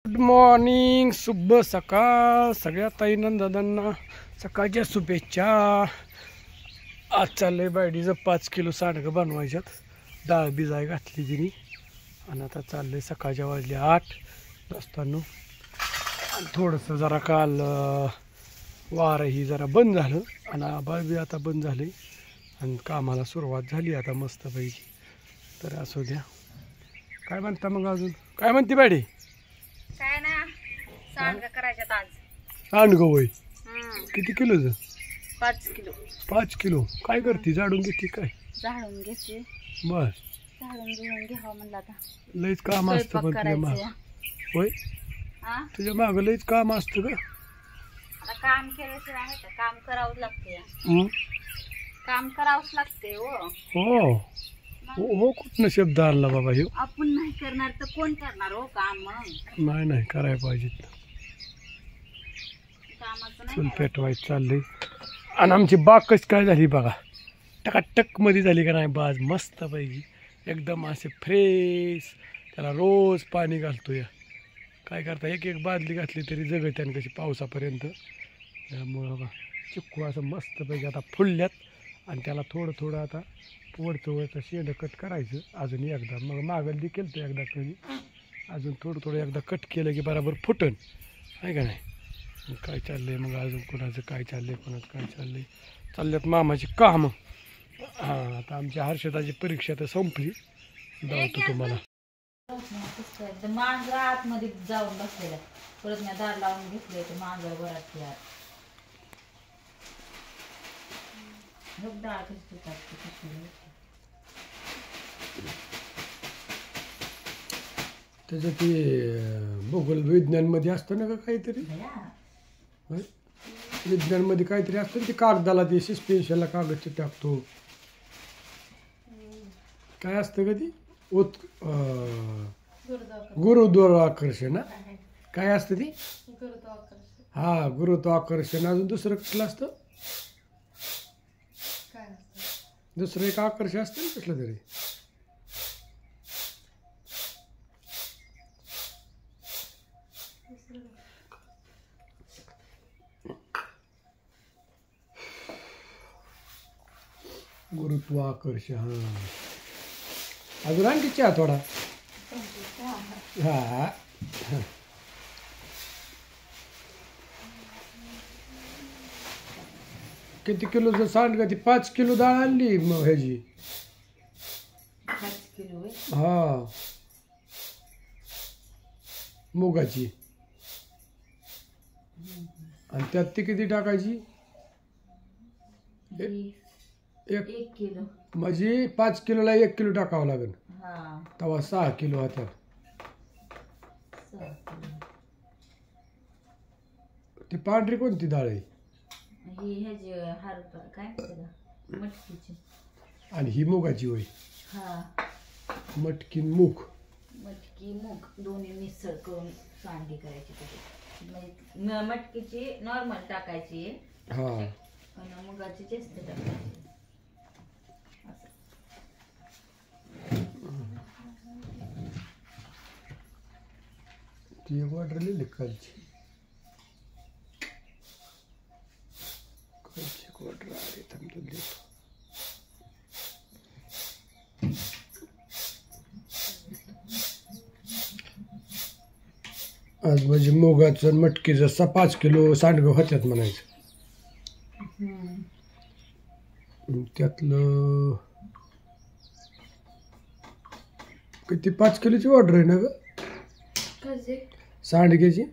Good morning, शुभ सकाळ सगळ्या ताईंना दादांना सकाळच्या शुभेच्छा। आज चाललंय बायडीचं 5 किलो सांडगं बनवायच्यात। डाळ भिजाय घातली तिने आणि आता चाललंय सकाळच्या वाजले 8 वाजतानो। आणि थोडंसं जरा काल वारही जरा बंद झालं आणि आभाळ बी आता बंद झाले आणि कामाला सुरुवात झाली आता मस्तपैकी। तर असू द्या, काय म्हणता मग अजून काय म्हणते बायडी? काय ना सांडगं करायच्यात आज। सांडगं वय किती किलोचं? 5 किलो। 5 किलो काय करते? झाडून घेते काय? झाडून घेते बस, झाडून घेऊन घ्यावं म्हणलं आता। लईच काम असतं पण तुझ्या माग। होय, तुझ्या माग लईच काम असतं का? आता काम केल्याशिवाय आहे का? काम करावंच लागते, काम करावंच लागते हो। हो कुठनं शब्द आणला बाबा ह्यो? आपण नाही करणार तर कोण करणार हो काम? मग नाही करायला पाहिजे। कामाचं चूल नाही पेटवायचं चाललंय आणि आमची बाग कशी काय झाली बघा, टकाटक मध्ये झाली का नाही बाज? मस्त पैकी एकदम असे फ्रेश। त्याला रोज पाणी घालतोय, काय करता एक एक बादली घातली तरी जगत आणि कशी पावसापर्यंत। त्यामुळं बघा चिक्कू असं मस्त पैकी आता फुलल्यात आणि त्याला थोडं थोडं आता वरचं शेंड कट करायचं अजून एकदा। मग मागल बी केलं तर एकदा कधी अजून थोडं एकदा कट केलं की बरोबर फुटन, आहे का नाही? मग काय चाललंय मग अजून? कोणाचं काय चाललंय, कोणाचं काय चाललंय? चालल्यात मामाची कामं। हां, आता आमच्या हर्षदाची परीक्षा तर संपली, दावतो तुम्हाला। मांजर आतमध्ये जाऊन बसलेला, परत मी दार लावून घेतले ते मांजर बराच यार। डाळ कशी त्याचं ते भूगोल विज्ञानमध्ये असतं ना का काहीतरी? विज्ञानमध्ये काहीतरी असतं ना, ते कागदाला ते सस्पेन्शनला कागद टाकतो, काय असतं का ती? गुरुत्वाकर्षण काय असतं ती? हा, गुरुत्वाकर्षण। अजून दुसरं कुठलं असतं? दुसरं एक आकर्षण असतं ना कसलं तरी? गुरुत्वाकर्षण। हा, अजून आणखी चहा थोडा? हा, किती किलोचं सांडगं? ती 5 किलो डाळ आणली मग ह्याची। 5 किलो हा, मुगाची। आणि त्यात ती किती टाकायची? 1 किलो म्हणजे 5 किलोला 1 किलो टाकावं लागेल। तेव्हा 6 किलो होत्या। ती पांढरी कोणती डाळ आहे? आणि ही मुगाची होय? मटकी मूग दोन्ही मिसळ करून सांडगी करायची त्याची। म्हणजे मटकीची नॉर्मल टाकायची, हा, आणि मुगाची जास्त टाकायची। ती एक ऑर्डर लिहिली कालची ऑर्डर आली थांबतो देतो। आज म्हणजे मुगाचं मटकीचं 5 किलो सांडगं होत्यात म्हणायचं। त्यातलं किती 5 किलोची ऑर्डर आहे ना ग सांडग्याची?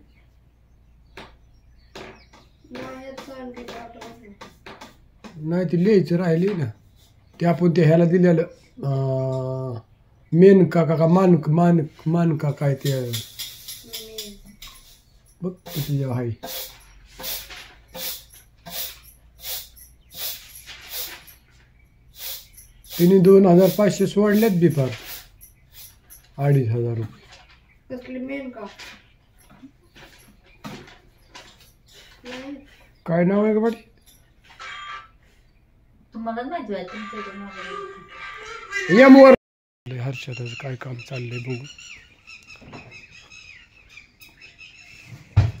नाही, ती लिहायचं राहिली ना, ते आपण ते ह्याला दिलेलं मेनका का मानका काय ते बघ किती आहे। तिने 2500 सोडल्यात बी फार 2500 रुपये। काय नाव आहे का बाटी? तुम्हाला माहिती आहे तुमच्या हर्षदाचं काय काम चाललंय बघू।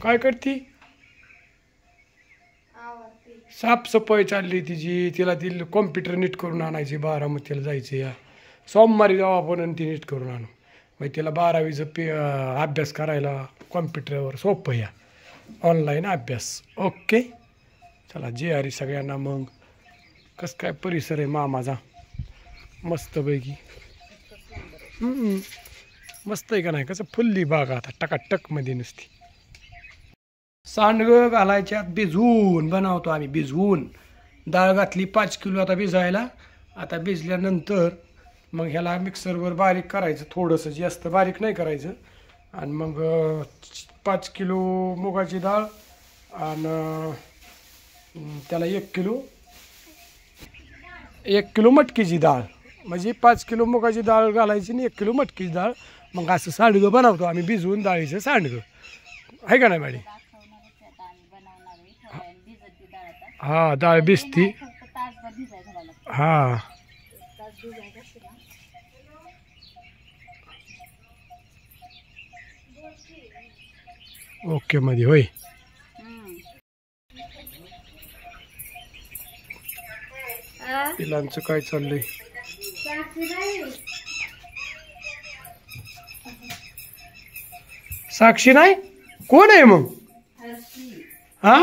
काय करती? साफसफाई चालली तिची. तिला ती कॉम्प्युटर नीट करून आणायची. बारामतीला जायचं या सोमवारी जाऊ आपण आणि ती नीट करून आणू. मग तिला 12वीचं अभ्यास करायला कॉम्प्युटरवर सोपं या ऑनलाईन अभ्यास. ओके चला जे हरी सगळ्यांना. मग कसं काय परिसर आहे मामाचा? मस्तपैकी मस्त आहे का नाही? कसं फुलली बाग आता टकाटकमध्ये नुसती. सांडगं घालायच्यात भिजवून बनवतो आम्ही. भिजवून डाळ घातली 5 किलो आता भिजायला. आता भिजल्यानंतर मग ह्याला मिक्सरवर बारीक करायचं. थोडंसं जास्त बारीक नाही करायचं. आणि मग 5 किलो मुगाची डाळ आणि त्याला 1 किलो मटकीची डाळ. म्हणजे 5 किलो मुगाची डाळ घालायची आणि 1 किलो मटकीची डाळ. मग असं सांडगं बनवतो आम्ही. भिजवून डाळीचं सांडगं आहे का नाही मॅडम? हा डाळ भिजती. हा ओके मध्ये होय. पिलांचं काय चाललंय? साक्षी नाही? कोण आहे मग? हा